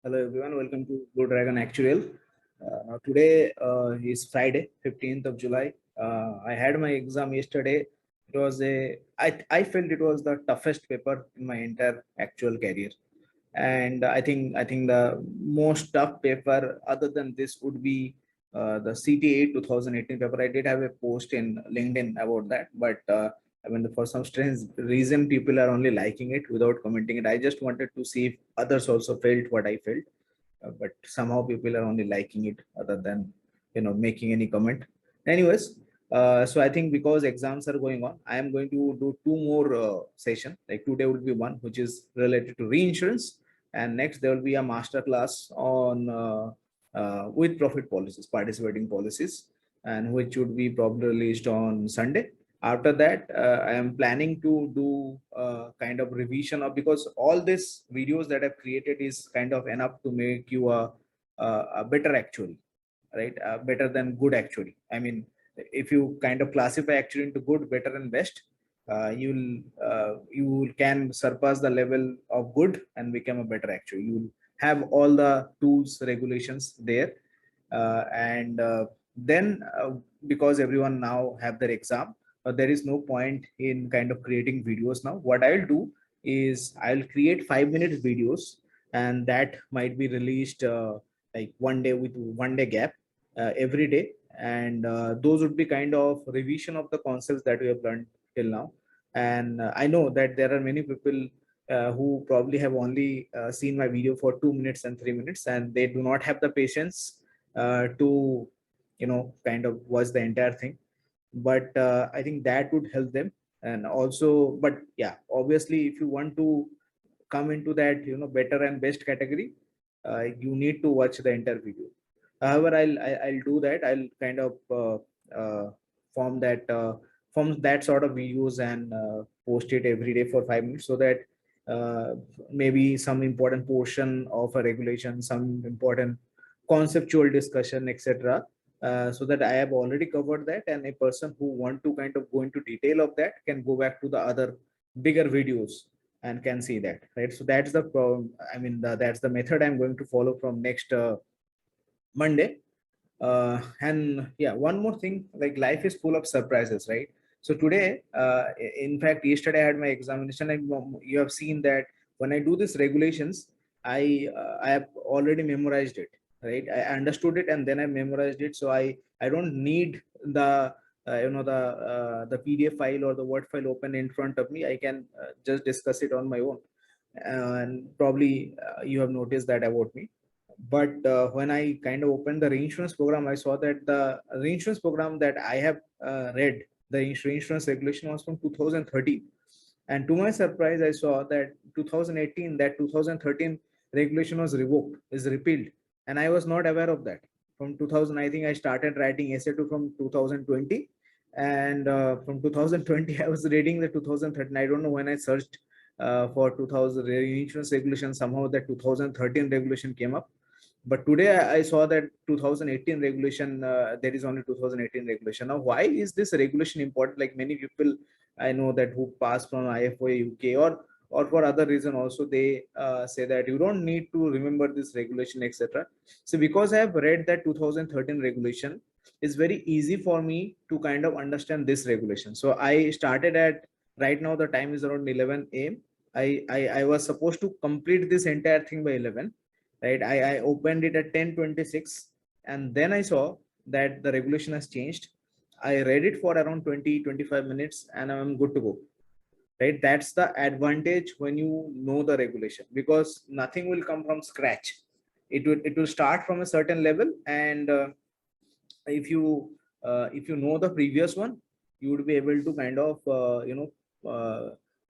Hello everyone, welcome to Blue Dragon Actuarial. Today is Friday, 15th of July. I had my exam yesterday. I felt it was the toughest paper in my entire actual career. And I think the most tough paper other than this would be the CTA 2018 paper. I did have a post in LinkedIn about that, but for some strange reason, people are only liking it without commenting it. I just wanted to see if others also felt what I felt, but somehow people are only liking it other than making any comment. Anyways, so I think because exams are going on, I am going to do two more session. Like today would be one which is related to reinsurance, and next there will be a master class on with profit policies, participating policies, and which would be probably released on Sunday. After that, I am planning to do kind of revision of, because all these videos that I've created is kind of enough to make you a better actually, right? Better than good actually. I mean, if you kind of classify actually into good, better, and best, you can surpass the level of good and become a better actually. You will have all the tools, regulations there, and then because everyone now have their exam, there is no point in kind of creating videos now. What I'll do is I'll create 5 minute videos, and that might be released like one day with one day gap every day, and those would be kind of revision of the concepts that we have learned till now. And I know that there are many people who probably have only seen my video for 2 minutes and 3 minutes, and they do not have the patience to kind of watch the entire thing. But I think that would help them. And also, but yeah, obviously if you want to come into that better and best category, you need to watch the entire video. However, I'll do that. I'll kind of uh, form that form that sort of videos and post it every day for 5 minutes, so that maybe some important portion of a regulation, some important conceptual discussion, etc. So that I have already covered that, and a person who want to kind of go into detail of that can go back to the other bigger videos and can see that, right? So that's the problem. I mean, that's the method I'm going to follow from next Monday. And yeah, one more thing, like life is full of surprises, right? So today, in fact, yesterday I had my examination, and you have seen that when I do these regulations, I have already memorized it, right? I understood it and then I memorized it, so I don't need the the PDF file or the Word file open in front of me. I can just discuss it on my own, and probably you have noticed that about me. But when I kind of opened the reinsurance program, I saw that the reinsurance program that I have read, the reinsurance regulation, was from 2013. And to my surprise, I saw that 2018, that 2013 regulation was revoked, is repealed. And I was not aware of that. From 2000, I think I started writing SA2 from 2020. And from 2020, I was reading the 2013. I don't know when I searched for 2000 reinsurance regulation, somehow that 2013 regulation came up. But today I saw that 2018 regulation, there is only 2018 regulation. Now, why is this regulation important? Like many people I know that who pass from IFOA UK, or for other reason also, they say that you don't need to remember this regulation, etc. So because I have read that 2013 regulation, it's very easy for me to kind of understand this regulation. So I started at, right now the time is around 11 a.m. I was supposed to complete this entire thing by 11, right? I opened it at 10:26, and then I saw that the regulation has changed. I read it for around 20-25 minutes, and I'm good to go, right? That's the advantage when you know the regulation, because nothing will come from scratch. It will start from a certain level, and if you know the previous one, you would be able to kind of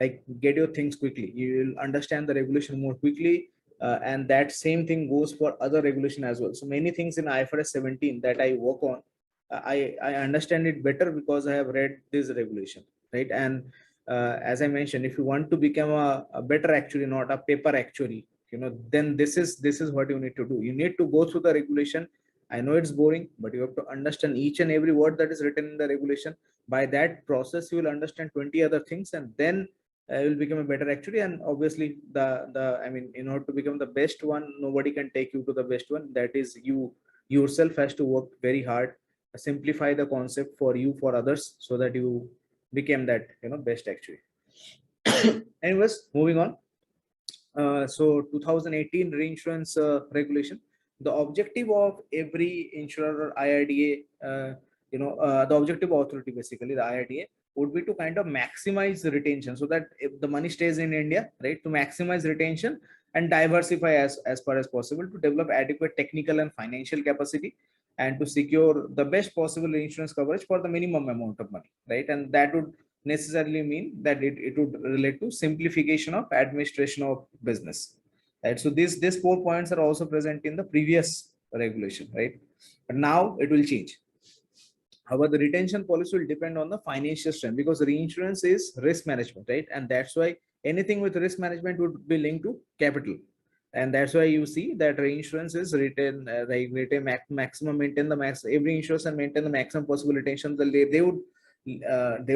like get your things quickly. You will understand the regulation more quickly, and that same thing goes for other regulation as well. So many things in IFRS 17 that I work on, I understand it better because I have read this regulation, right? And as I mentioned, if you want to become a better actuary, not a paper actuary, then this is what you need to do. You need to go through the regulation. I know it's boring, but you have to understand each and every word that is written in the regulation. By that process, you will understand 20 other things, and then will become a better actuary. And obviously I mean, in order to become the best one, nobody can take you to the best one. That is, you yourself has to work very hard, simplify the concept for you, for others, so that you became that, best actuary. Anyways, moving on. So 2018 reinsurance regulation. The objective of every insurer or IRDA, the objective authority, basically the IRDA, would be to kind of maximize the retention, so that if the money stays in India, right, to maximize retention and diversify as far as possible, to develop adequate technical and financial capacity, and to secure the best possible insurance coverage for the minimum amount of money, right? And that would necessarily mean that it would relate to simplification of administration of business, right? So these 4 points are also present in the previous regulation, right? But now it will change. However, the retention policy will depend on the financial strength, because reinsurance is risk management, right? And that's why anything with risk management would be linked to capital. And that's why you see that reinsurance is maximum, maintain the max, every insurance and maintain the maximum possible retention. They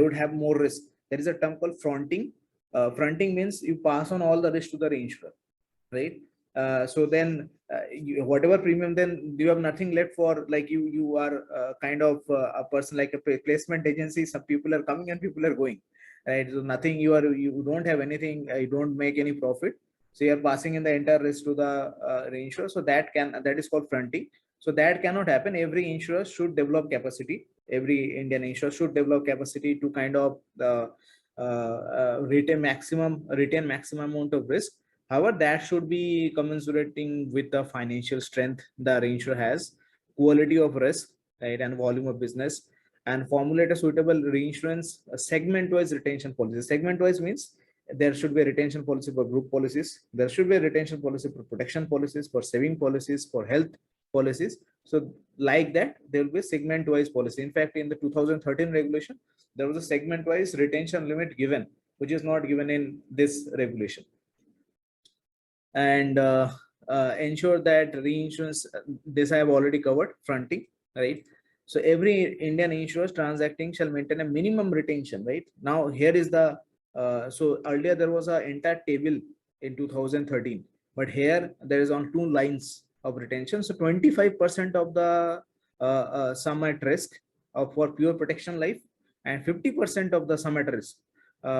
would have more risk. There is a term called fronting. Fronting means you pass on all the risk to the reinsurer, right? So then whatever premium, then you have nothing left for, like, you are kind of a person like a placement agency. Some people are coming and people are going, right? So nothing, you don't have anything, you don't make any profit, so you are passing in the entire risk to the reinsurer. So that is called fronting. So that cannot happen. Every insurer should develop capacity. Every Indian insurer should develop capacity to kind of retain maximum amount of risk. However, that should be commensurating with the financial strength the reinsurer has, quality of risk, right, and volume of business, and formulate a suitable reinsurance segment-wise retention policy. Segment-wise means there should be a retention policy for group policies. There should be a retention policy for protection policies, for saving policies, for health policies. So like that, there will be a segment-wise policy. In fact, in the 2013 regulation, there was a segment-wise retention limit given, which is not given in this regulation. And ensure that reinsurance, this I have already covered, fronting, right? So every Indian insurer transacting shall maintain a minimum retention, right? Now here is the so earlier there was an entire table in 2013, but here there is on 2 lines of retention. So 25% of the sum at risk for pure protection life, and 50% of the sum at risk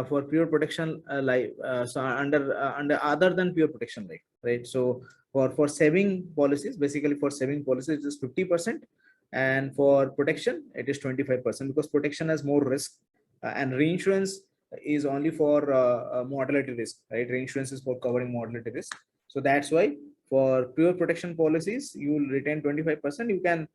for pure protection life, so under other than pure protection life, right? So for saving policies, basically for saving policies it is 50%, and for protection it is 25%, because protection has more risk, and reinsurance is only for mortality risk, right? Reinsurance is for covering mortality risk. So that's why for pure protection policies you will retain 25%. You can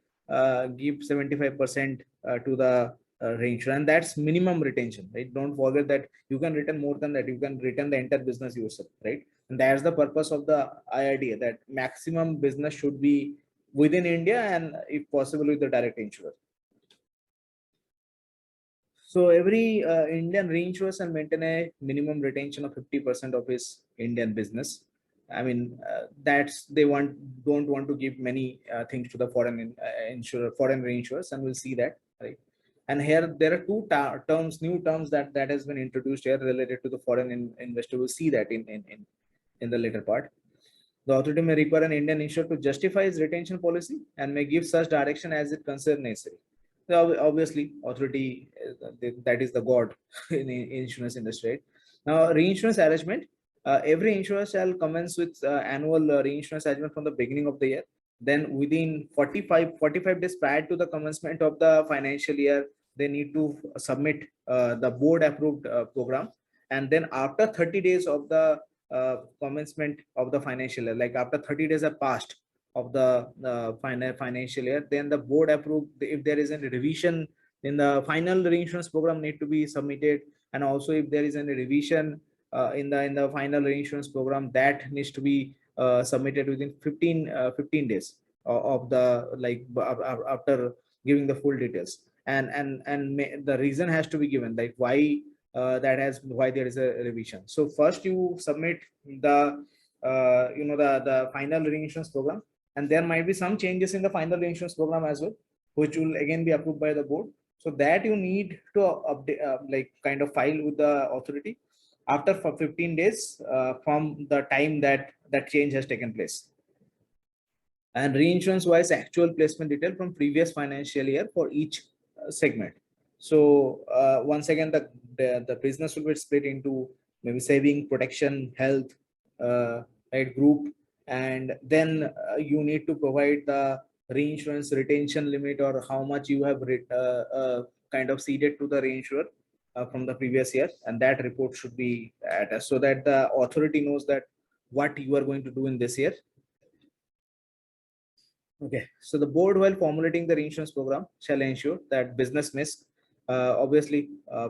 give 75% to the reinsurer, and that's minimum retention, right? Don't forget that you can retain more than that. You can retain the entire business yourself, right? And that's the purpose of the IRDA, that maximum business should be within India, and if possible with the direct insurer. So every Indian reinsurer shall maintain a minimum retention of 50% of his Indian business. I mean, that's don't want to give many things to the foreign foreign reinsurers, and we'll see that, right? And here there are new terms that has been introduced here related to the foreign investor. We'll see that in the later part. The authority may require an Indian insurer to justify its retention policy and may give such direction as it considers necessary. So obviously, authority, that is the god in the insurance industry, right? Now, reinsurance arrangement. Every insurer shall commence with annual reinsurance arrangement from the beginning of the year. Then within 45 days prior to the commencement of the financial year, they need to submit the board approved program. And then after 30 days of the commencement of the financial year, like after 30 days have passed of the financial year, then the board approved, if there is any revision in the final reinsurance program, need to be submitted. And also if there is any revision in the final reinsurance program, that needs to be submitted within 15 days of the, like, after giving the full details. And the reason has to be given, like why why there is a revision. So first you submit the the final reinsurance program, and there might be some changes in the final reinsurance program as well, which will again be approved by the board. So that you need to update, like kind of file with the authority. after 15 days from the time that that change has taken place. And reinsurance wise actual placement detail from previous financial year for each segment. So once again, the business will be split into maybe saving, protection, health, right, group, and then you need to provide the reinsurance retention limit, or how much you have kind of ceded to the reinsurer from the previous year, and that report should be attached so that the authority knows that what you are going to do in this year. Okay, so the board, while formulating the reinsurance program, shall ensure that business risk, obviously,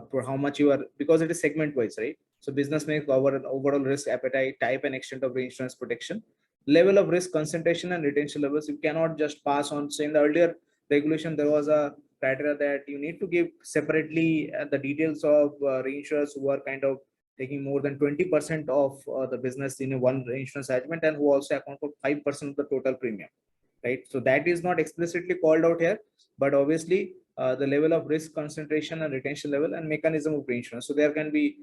for how much you are, because it is segment wise, right? So business risk, overall risk appetite, type and extent of reinsurance protection, level of risk concentration and retention levels. You cannot just pass on. So in the earlier regulation, there was a criteria that you need to give separately the details of reinsurers who are kind of taking more than 20% of the business in a one reinsurance arrangement, and who also account for 5% of the total premium, right? So that is not explicitly called out here, but obviously the level of risk concentration and retention level and mechanism of reinsurance. So there can be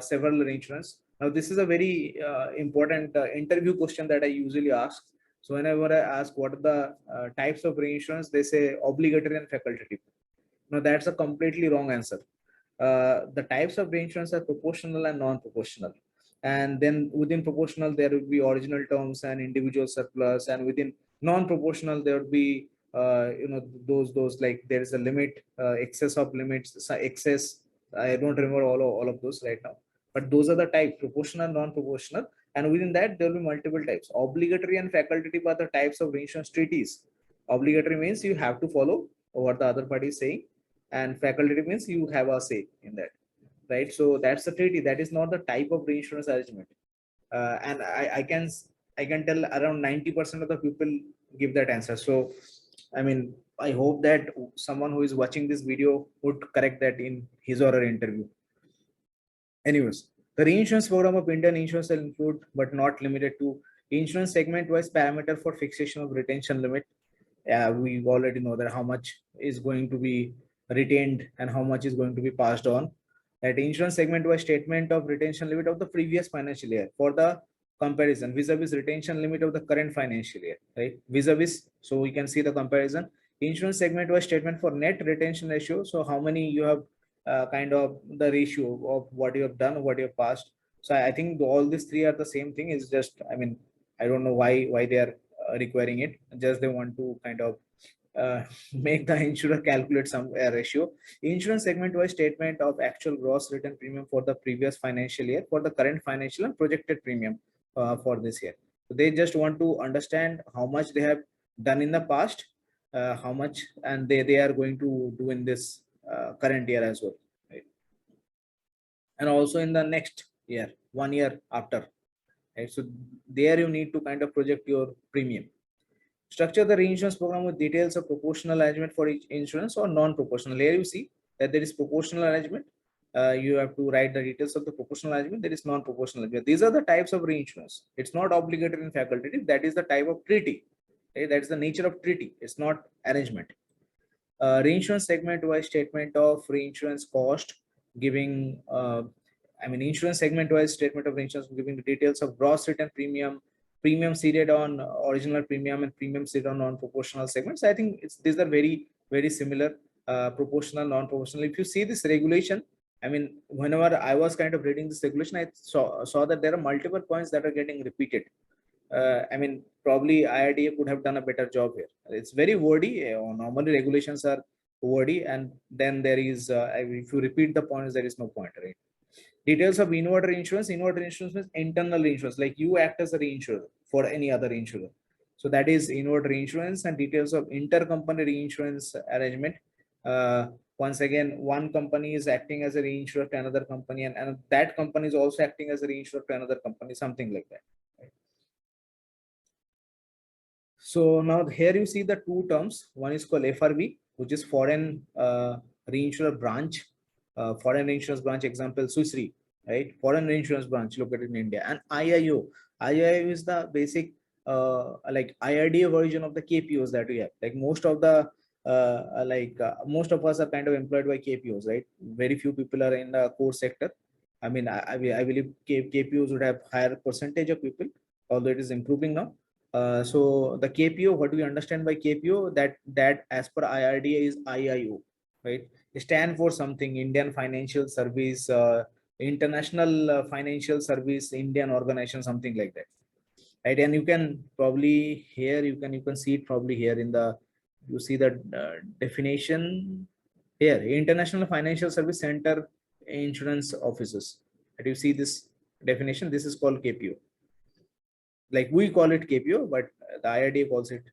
several reinsurance. Now this is a very important interview question that I usually ask. So whenever I ask what are the types of reinsurance, they say obligatory and facultative. Now that's a completely wrong answer. The types of reinsurance are proportional and non-proportional. And then within proportional, there will be original terms and individual surplus. And within non-proportional, there will be, those like there is a limit, excess of limits, excess. I don't remember all of those right now. But those are the types, proportional, non-proportional. And within that, there will be multiple types. Obligatory and facultative are the types of reinsurance treaties. Obligatory means you have to follow what the other party is saying, and facultative means you have a say in that, right? So that's the treaty. That is not the type of reinsurance arrangement. And I can tell around 90% of the people give that answer. So I mean, I hope that someone who is watching this video would correct that in his or her interview. Anyways, the reinsurance program of Indian insurance will include, but not limited to, insurance segment wise parameter for fixation of retention limit. We already know that how much is going to be retained and how much is going to be passed on. That insurance segment wise statement of retention limit of the previous financial year for the comparison vis-a-vis retention limit of the current financial year, right? Vis-a-vis, so we can see the comparison. Insurance segment wise statement for net retention ratio. So how many you have kind of the ratio of what you have done, what you have passed. So I think all these three are the same thing. Is just, I mean, I don't know why they are requiring it. Just they want to kind of make the insurer calculate some ratio. Insurance segment wise statement of actual gross written premium for the previous financial year, for the current financial and projected premium for this year. So they just want to understand how much they have done in the past, how much, and they are going to do in this current year as well, right? And also in the next year, 1 year after, right? So there you need to kind of project your premium. Structure the reinsurance program with details of proportional arrangement for each insurance or non-proportional. Here you see that there is proportional arrangement. You have to write the details of the proportional arrangement. There is non-proportional arrangement. These are the types of reinsurance. It's not obligatory and facultative. That is the type of treaty. Okay? That's the nature of treaty. It's not arrangement. Reinsurance segment wise statement of reinsurance cost, giving insurance segment wise statement of reinsurance giving the details of gross written premium, premium ceded on original premium, and premium ceded on non-proportional segments. I think these are very similar, proportional, non-proportional. If you see this regulation, I mean, whenever I was kind of reading this regulation, I saw that there are multiple points that are getting repeated. I mean, probably IRDA could have done a better job here. It's very wordy. Normally regulations are wordy, and then there is, if you repeat the points, there is no point, right? Details of inward reinsurance. Inward reinsurance means internal reinsurance, like you act as a reinsurer for any other insurer. So that is inward reinsurance. And details of intercompany reinsurance arrangement. Once again, one company is acting as a reinsurer to another company, and that company is also acting as a reinsurer to another company, something like that. So now here you see the two terms. One is called FRB, which is foreign reinsurer branch. Foreign reinsurance branch, example, Swiss Re, right? Foreign reinsurance branch located in India. And IIO. IIO is the basic like IRDA version of the KPOs that we have. Like most of the most of us are kind of employed by KPOs, right? Very few people are in the core sector. I mean, I believe KPOs would have higher percentage of people, although it is improving now. So the KPO, what do we understand by KPO? That as per IRDA is IIO, right? It stand for something, Indian Financial Service, International Financial Service, Indian Organization, something like that, right? And you can probably here you can see it probably here in the, you see the definition here, International Financial Service Center Insurance Offices. Do you see this definition? This is called KPO. Like we call it KPO, but the IRDA calls it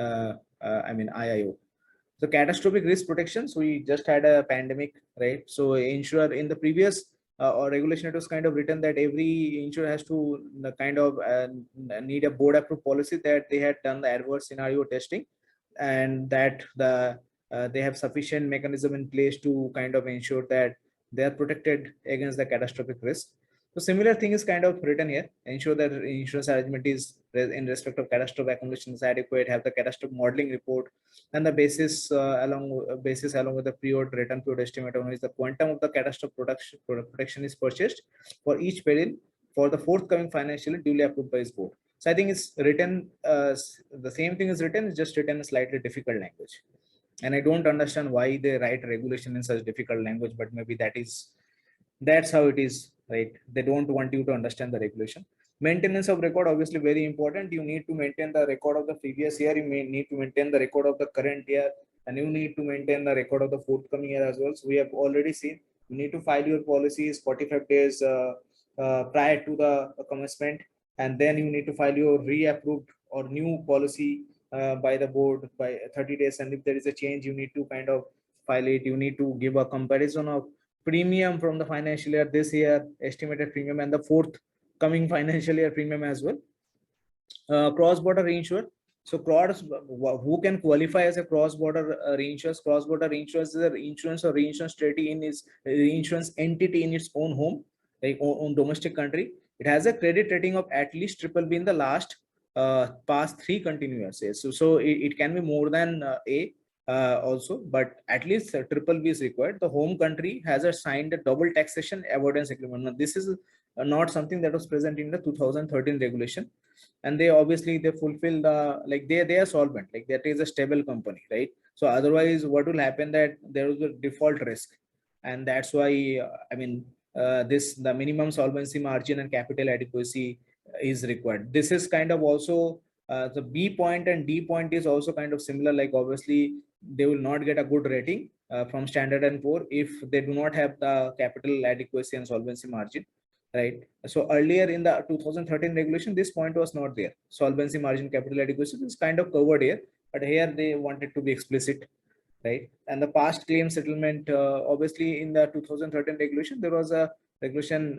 I mean IIO. So catastrophic risk protections, we just had a pandemic, right? So insurer in the previous or regulation, it was kind of written that every insurer has to kind of need a board approved policy that they had done the adverse scenario testing, and that they have sufficient mechanism in place to kind of ensure that they are protected against the catastrophic risk. So similar thing is kind of written here. Ensure that insurance arrangement is in respect of catastrophe accumulation is adequate. Have the catastrophe modeling report, and the basis along with the period return period estimate on which the quantum of the catastrophe protection is purchased for each peril for the forthcoming financial year duly approved by his board. So I think it's written the same thing is written, it's just written in slightly difficult language. And I don't understand why they write regulation in such difficult language, but maybe that's how it is, right? They don't want you to understand the regulation. Maintenance of record, obviously very important. You need to maintain the record of the previous year, you may need to maintain the record of the current year, and you need to maintain the record of the forthcoming year as well. So we have already seen you need to file your policies 45 days prior to the commencement, and then you need to file your reapproved or new policy by the board by 30 days. And if there is a change, you need to kind of file it. You need to give a comparison of premium from the financial year this year, estimated premium, and the forthcoming financial year premium as well. Cross-border reinsurer. So who can qualify as a cross-border reinsurer? Cross-border reinsurer is a reinsurance or reinsurance treaty in its reinsurance entity in its own home, like own domestic country. It has a credit rating of at least triple B in the last past 3 continuous years. So it can be more than A also, but at least triple B is required. The home country has signed a double taxation avoidance agreement. Now, this is not something that was present in the 2013 regulation, and they obviously they fulfill the, like they are solvent, like that is a stable company, right? So otherwise what will happen, that there is a default risk, and that's why I mean this the minimum solvency margin and capital adequacy is required. This is kind of also the B point and D point is also kind of similar, like obviously they will not get a good rating from Standard and Poor if they do not have the capital adequacy and solvency margin, right? So earlier in the 2013 regulation, this point was not there. Solvency margin, capital adequacy is kind of covered here, but here they wanted to be explicit, right? And the past claim settlement, obviously in the 2013 regulation, there was a regulation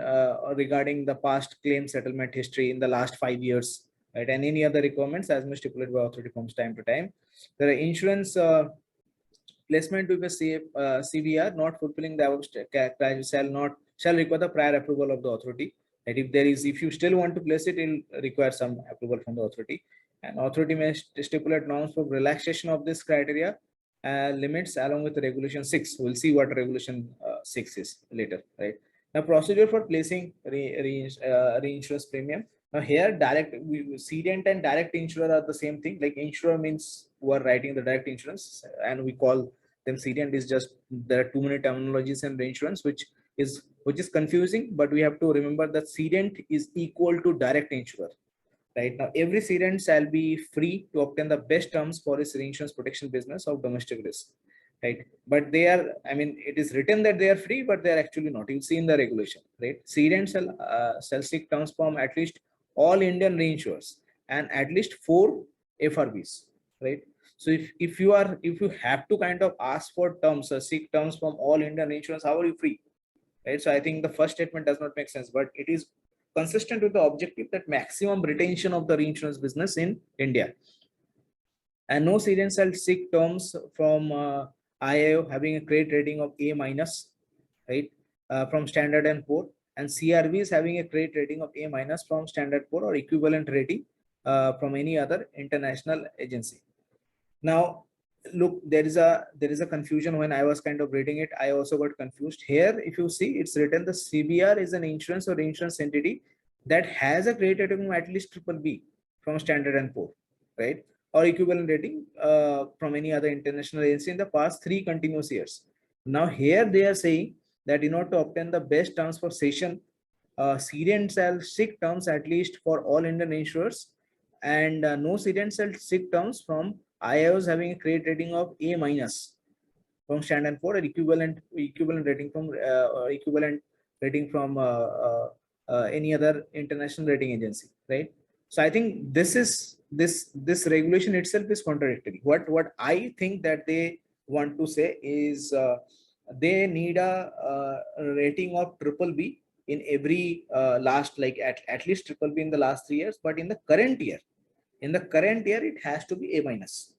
regarding the past claim settlement history in the last 5 years, right? And any other requirements as may stipulated by authority from time to time. There are insurance placement with a CVR not fulfilling the above shall require the prior approval of the authority. And if you still want to place it, it will require some approval from the authority. And authority may stipulate norms for relaxation of this criteria limits along with regulation 6. We'll see what regulation 6 is later, right? Now, procedure for placing reinsurance premium. Now here, cedent and direct insurer are the same thing. Like insurer means who are writing the direct insurance, and we call them cedent. Is just there are too many terminologies in reinsurance, which is confusing. But we have to remember that cedent is equal to direct insurer. Right now, every cedent shall be free to obtain the best terms for his reinsurance protection business of domestic risk. Right, but they are, I mean, it is written that they are free, but they are actually not. You see in the regulation, right? Cedent shall seek terms from at least all Indian reinsurers and at least 4 FRBs, right? So if you have to kind of ask for terms or seek terms from all Indian reinsurers, how are you free, right? So I think the first statement does not make sense, but it is consistent with the objective that maximum retention of the reinsurance business in India. And no cedent shall seek terms from IIO having a credit rating of A minus, right, from Standard and Poor, and CRVs having a credit rating of A minus from Standard Poor or equivalent rating from any other international agency. Now, look, there is a confusion. When I was kind of reading it, I also got confused. Here, if you see, it's written the CBR is an insurance or insurance entity that has a credit rating of at least triple B from Standard and Poor, right? Or equivalent rating from any other international agency in the past 3 continuous years. Now here they are saying that in order to obtain the best terms for cession, cedent shall seek terms at least for all Indian insurers, and no cedent shall seek terms from IOs having a credit rating of A minus from Standard for an equivalent rating from any other international rating agency, right? So I think this regulation itself is contradictory. What I think that they want to say is they need a rating of triple B in every last, like at least triple B in the last 3 years, but in the current year it has to be A minus,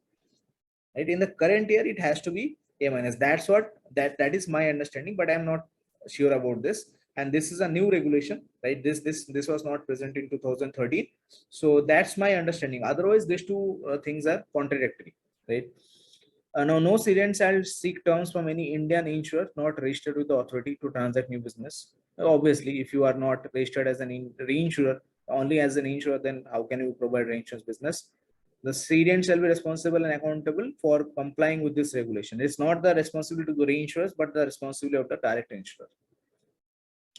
right? In the current year it has to be A minus. That's what that is my understanding, but I'm not sure about this. And this is a new regulation, right? This was not present in 2013. So that's my understanding. Otherwise these two things are contradictory, right? Now, no cedent shall seek terms from any Indian insurer not registered with the authority to transact new business. Obviously, if you are not registered as an reinsurer, only as an insurer, then how can you provide reinsurance business? The cedent shall be responsible and accountable for complying with this regulation. It's not the responsibility of the reinsurers, but the responsibility of the direct insurer.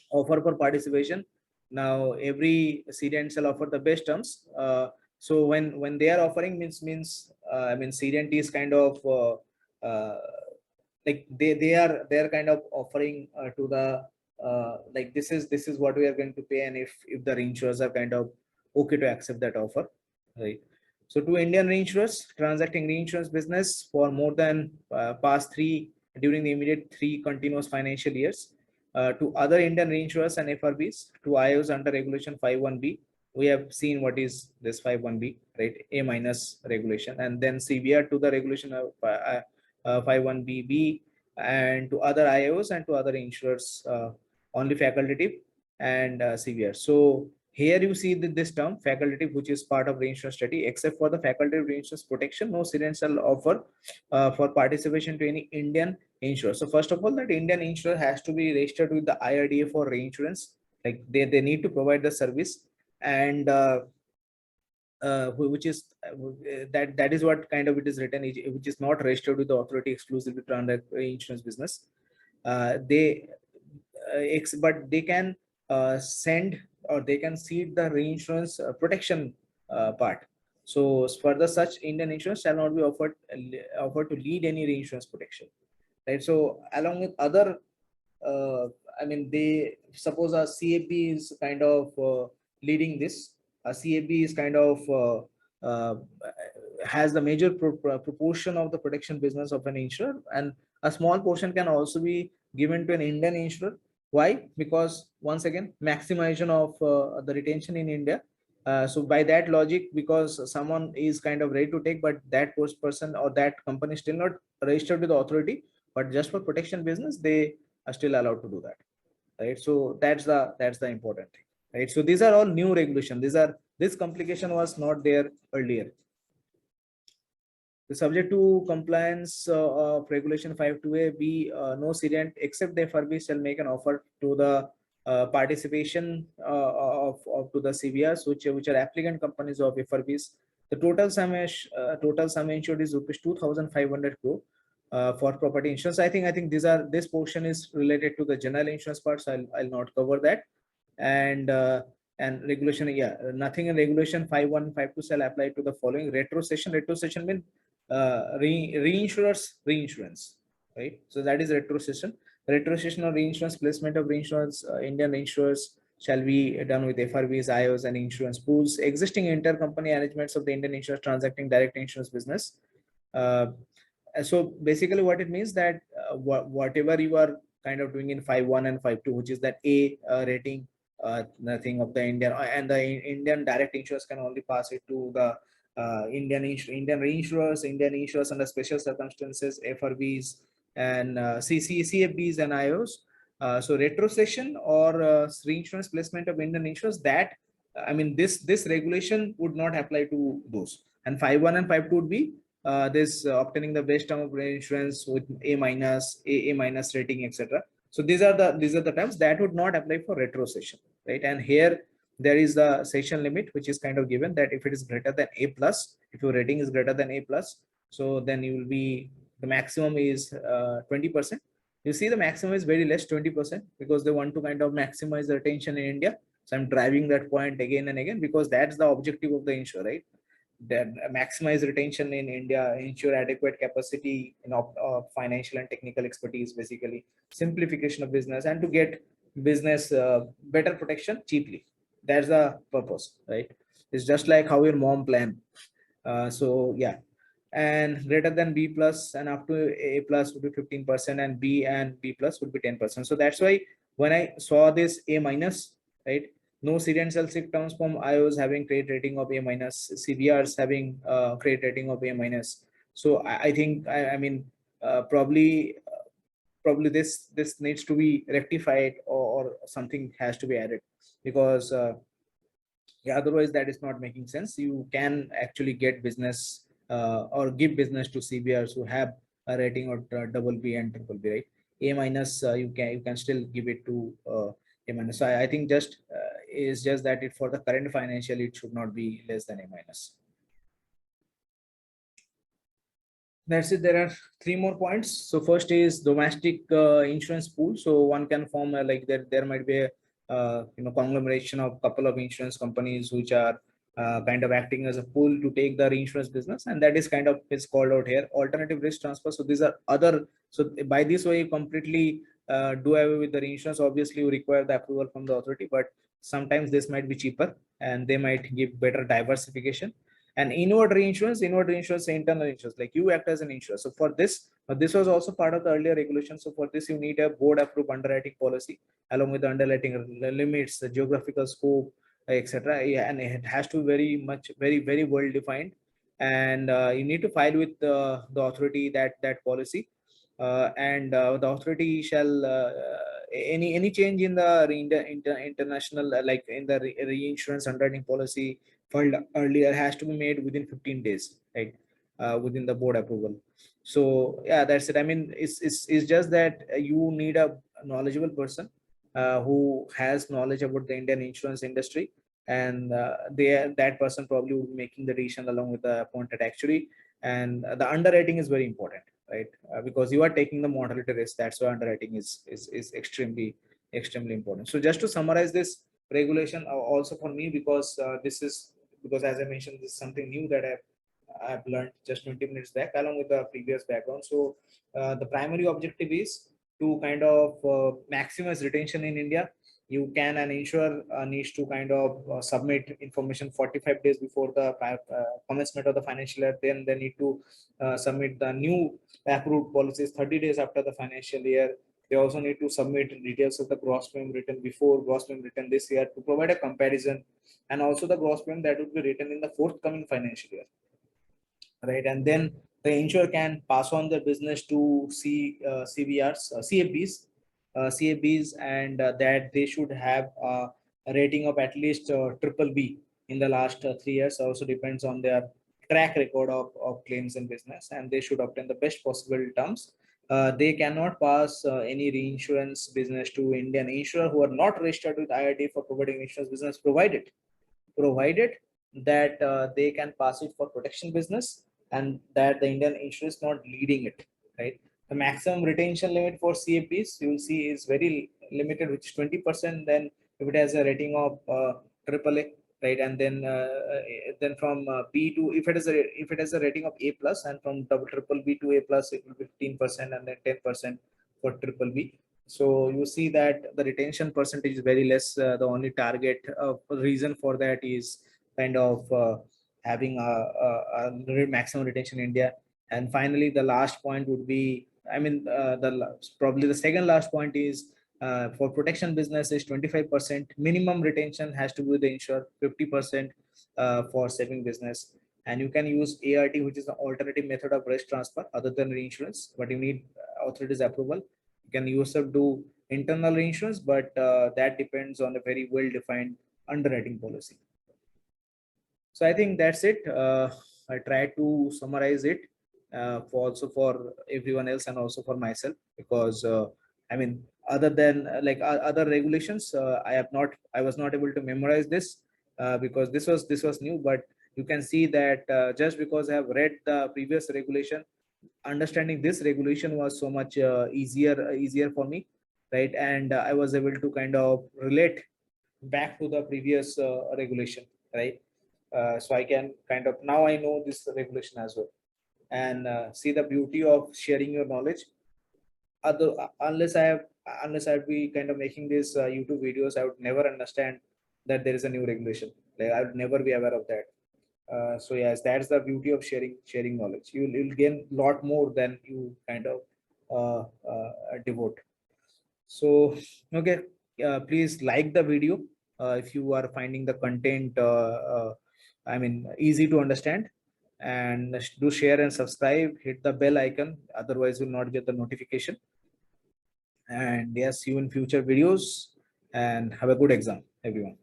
Offer for participation. Now, every cedent shall offer the best terms. So when they are offering means I mean, cedent is kind of like they are kind of offering to the like this is what we are going to pay, and if the reinsurers are kind of okay to accept that offer, right? So to Indian reinsurers transacting reinsurance business for more than past three during the immediate 3 continuous financial years, to other Indian reinsurers and FRBs, to IOs under regulation 51B. We have seen what is this 51B, right? A minus regulation, and then CBR to the regulation of 51BB, and to other IOs and to other insurers only facultative, and CBR. So here you see this term facultative, which is part of reinsurance treaty. Except for the facultative reinsurance protection, no cedent shall offer for participation to any Indian insurer. So first of all, that Indian insurer has to be registered with the IRDA for reinsurance. Like they need to provide the service, and which is that is what kind of it is written, which is not registered with the authority exclusively to transact insurance business. They but they can send, or they can cede the reinsurance protection part. So further, such Indian insurance shall not be offered to lead any reinsurance protection, right? So along with other I mean, they suppose a CAB is kind of leading this. A CAB is kind of has the major proportion of the protection business of an insurer, and a small portion can also be given to an Indian insurer. Why? Because once again, maximization of the retention in India. So by that logic, because someone is kind of ready to take, but that person or that company is still not registered with the authority, but just for protection business, they are still allowed to do that, right? So that's the important thing, right? So these are all new regulation. This complication was not there earlier. The subject to compliance of regulation 52A B, no cedent except the FRB shall make an offer to the participation of to the CBRs, which are applicant companies of FRBs. The total sum insured is rupees 2,500 crore for property insurance. I think this portion is related to the general insurance part, so I'll not cover that. And regulation, nothing in regulation 5152 shall apply to the following: retrocession. Retrocession means reinsurance, right? So that is retrocession. Retrocession or reinsurance placement of reinsurance Indian insurers shall be done with FRBs, IOs, and insurance pools. Existing intercompany arrangements of the Indian insurers transacting direct insurance business. So basically, what it means that whatever you are kind of doing in 51 and 52, which is that A rating, nothing of the Indian, and the Indian direct insurers can only pass it to the Indian reinsurers, Indian insurers under special circumstances, FRBs, and CFBs and IOs. So retrocession or reinsurance placement of Indian insurers, that I mean, this regulation would not apply to those. And 51 and 52 would be this obtaining the best term of reinsurance with A minus, A minus rating, etc. So these are the terms that would not apply for retrocession, right? And here there is the cession limit, which is kind of given that if it is greater than A plus, if your rating is greater than A plus, so then you will be, the maximum is 20%. You see the maximum is very less, 20%, because they want to kind of maximize the retention in India. So I'm driving that point again and again because that's the objective of the insurer, right? That maximize retention in India, ensure adequate capacity in financial and technical expertise, basically simplification of business, and to get business better protection cheaply. That's the purpose, right? It's just like how your mom plan. So yeah, and greater than B plus and up to A plus would be 15%, and B and B plus would be 10%. So that's why when I saw this A minus, right? No seed and sell sick terms from IOs having credit rating of A minus, CBRs having credit rating of A minus. So I think I mean probably this needs to be rectified, or something has to be added, because yeah, otherwise that is not making sense. You can actually get business or give business to CBRs who have a rating of double B and triple B, right? A minus, you can still give it to A minus. So I think just is just that it for the current financial it should not be less than A minus. That's it. There are three more points. So first is domestic insurance pool. So one can form like there might be a conglomeration of couple of insurance companies which are kind of acting as a pool to take the reinsurance business, and that is kind of is called out here alternative risk transfer. So these are other. So by this way, you completely do away with the reinsurance. Obviously, you require the approval from the authority, but sometimes this might be cheaper and they might give better diversification. And inward reinsurance, internal insurance, like you act as an insurer. So for this, this was also part of the earlier regulation. So for this, you need a board approved underwriting policy along with the underwriting limits, the geographical scope, etc. And it has to be very well defined. And you need to file with the authority that policy. And the authority shall any change in the international like in the reinsurance underwriting policy filed earlier has to be made within 15 days, right? Within the board approval. So yeah, that's it. I mean, it's just that you need a knowledgeable person who has knowledge about the Indian insurance industry, and that person probably would be making the decision along with the appointed actuary. And the underwriting is very important, right? Because you are taking the mortality risk. That's why underwriting is extremely important. So just to summarize this regulation, also for me, because this is because as I mentioned, this is something new that I've learned just 20 minutes back along with the previous background. So the primary objective is to kind of maximize retention in India. You can, an insurer needs to kind of submit information 45 days before the commencement of the financial year. Then they need to submit the new approved policies 30 days after the financial year. They also need to submit details of the gross premium written before, gross premium written this year, to provide a comparison, and also the gross premium that would be written in the forthcoming financial year, right? And then the insurer can pass on the business to CBRs, CABs, and that they should have a rating of at least triple B in the last 3 years. Also depends on their track record of claims and business, and they should obtain the best possible terms. They cannot pass any reinsurance business to Indian insurer who are not registered with IRDA for providing insurance business, provided that they can pass it for protection business, and that the Indian insurer is not leading it, right? The maximum retention limit for CAPs you will see is very limited, which is 20%. Then if it has a rating of AAA, right, and then from B to, if it has a rating of A plus, and from triple B to A plus, it will be 15%, and then 10% for triple B. So you see that the retention percentage is very less. The only target reason for that is kind of having a maximum retention in India. And finally, the last point would be, I mean, probably the second last point is for protection business is 25% minimum retention has to be with the insurer, 50% for saving business. And you can use ART, which is an alternative method of risk transfer other than reinsurance, but you need authorities approval. You can use up do internal reinsurance, but that depends on a very well defined underwriting policy. So I think that's it. I try to summarize it. also for everyone else and also for myself, because I mean, other than other regulations, I was not able to memorize this, because this was new. But you can see that just because I have read the previous regulation, understanding this regulation was so much easier for me, right? And I was able to kind of relate back to the previous regulation, right? So I can kind of, now I know this regulation as well. And see the beauty of sharing your knowledge. Other unless I'd be kind of making these YouTube videos, I would never understand that there is a new regulation. Like, I would never be aware of that. So yes, that's the beauty of sharing knowledge. You'll gain a lot more than you kind of devote. So okay, please like the video if you are finding the content I mean, easy to understand. And do share and subscribe, hit the bell icon, otherwise you'll not get the notification. And yes, see you in future videos, and have a good exam, everyone.